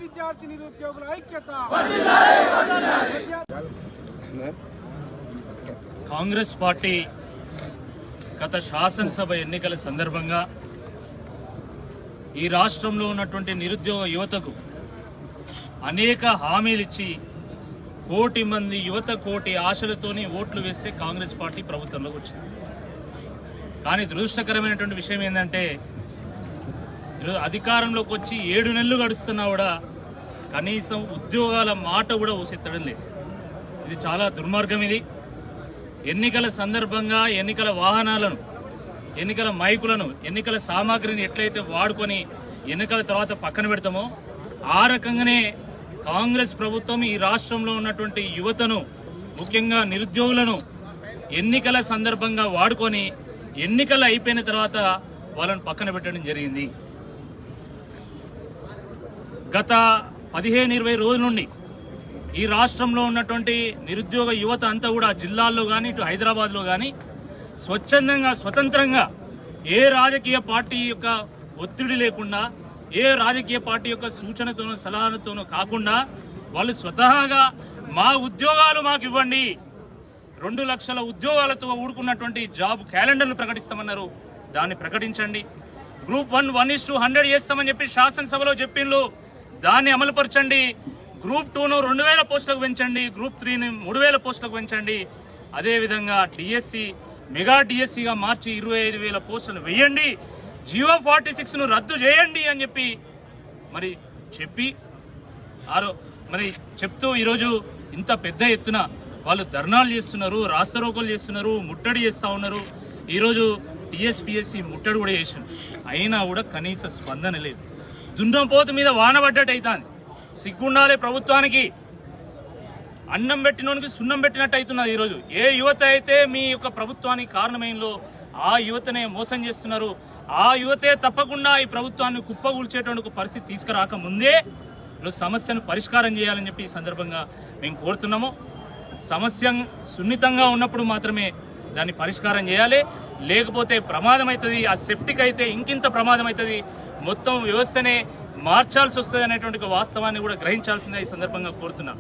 విద్యార్థి నిరుద్యోగుల ఐక్యత. కాంగ్రెస్ పార్టీ గత శాసనసభ ఎన్నికల సందర్భంగా ఈ రాష్ట్రంలో ఉన్నటువంటి నిరుద్యోగ యువతకు అనేక హామీలు ఇచ్చి కోటి మంది యువత కోటి ఆశలతోనే ఓట్లు వేస్తే కాంగ్రెస్ పార్టీ ప్రభుత్వంలోకి వచ్చింది. కానీ దురదృష్టకరమైనటువంటి విషయం ఏంటంటే ఈరోజు అధికారంలోకి వచ్చి 7 నెలలు గడుస్తున్నా కూడా కనీసం ఉద్యోగాల మాట కూడా ఊసెత్తడం లేదు. ఇది చాలా దుర్మార్గం. ఇది ఎన్నికల సందర్భంగా ఎన్నికల వాహనాలను, ఎన్నికల మైకులను, ఎన్నికల సామాగ్రిని ఎట్లయితే వాడుకొని ఎన్నికల తర్వాత పక్కన పెడతామో ఆ రకంగానే కాంగ్రెస్ ప్రభుత్వం ఈ రాష్ట్రంలో ఉన్నటువంటి యువతను, ముఖ్యంగా నిరుద్యోగులను ఎన్నికల సందర్భంగా వాడుకొని ఎన్నికలు అయిపోయిన తర్వాత వాళ్ళను పక్కన పెట్టడం జరిగింది. గత 15-20 రోజుల నుండి ఈ రాష్ట్రంలో ఉన్నటువంటి నిరుద్యోగ యువత అంతా కూడా జిల్లాల్లో కానీ ఇటు హైదరాబాద్లో కానీ స్వచ్ఛందంగా స్వతంత్రంగా ఏ రాజకీయ పార్టీ యొక్క ఒత్తిడి లేకుండా, ఏ రాజకీయ పార్టీ యొక్క సూచనతోనో సలహాలతోనో కాకుండా వాళ్ళు స్వతహాగా మా ఉద్యోగాలు మాకు ఇవ్వండి, 2 లక్షల ఉద్యోగాలతో ఊడుకున్నటువంటి జాబ్ క్యాలెండర్ను ప్రకటిస్తామన్నారు. దాన్ని ప్రకటించండి. గ్రూప్ 1 1:100 చేస్తామని చెప్పి శాసనసభలో చెప్పిండ్రు, దాన్ని అమలుపరచండి. గ్రూప్ 2ను 2000 పోస్టులకు పెంచండి, గ్రూప్ 3ని 3000 పోస్టులకు పెంచండి. అదేవిధంగా డిఎస్సి మెగా డిఎస్సిగా మార్చి 25,000 పోస్టులు వేయండి, జియో 46ను రద్దు చేయండి అని చెప్పి చెప్తూ ఈరోజు ఇంత పెద్ద ఎత్తున వాళ్ళు ధర్నాలు చేస్తున్నారు, రాస్తారోకోలు చేస్తున్నారు, ముట్టడి చేస్తూ ఉన్నారు. ఈరోజు టీఎస్పీఎస్సీ ముట్టడి కూడా చేసింది, అయినా కూడా కనీస స్పందన లేదు. దున్నపోతు మీద వానబడ్డట్టు అవుతుంది. సిగ్గుండాలే ప్రభుత్వానికి. అన్నం పెట్టినోనికి సున్నం పెట్టినట్టు అవుతున్నది. ఈరోజు ఏ యువత అయితే మీ యొక్క ప్రభుత్వానికి కారణమైందో ఆ యువతనే మోసం చేస్తున్నారు. ఆ యువతే తప్పకుండా ఈ ప్రభుత్వాన్ని కుప్పగూల్చేటువంటి పరిస్థితి తీసుకురాక ముందే సమస్యను పరిష్కారం చేయాలని చెప్పి ఈ సందర్భంగా మేము కోరుతున్నాము. సమస్య సున్నితంగా ఉన్నప్పుడు మాత్రమే దాన్ని పరిష్కారం చేయాలి, లేకపోతే ప్రమాదం అవుతుంది. ఆ సేఫ్టీకి అయితే ఇంకింత ప్రమాదం అవుతుంది, మొత్తం వ్యవస్థనే మార్చాల్సి వస్తుంది అనేటువంటి వాస్తవాన్ని కూడా గ్రహించాల్సిందిగా ఈ సందర్భంగా కోరుతున్నాం.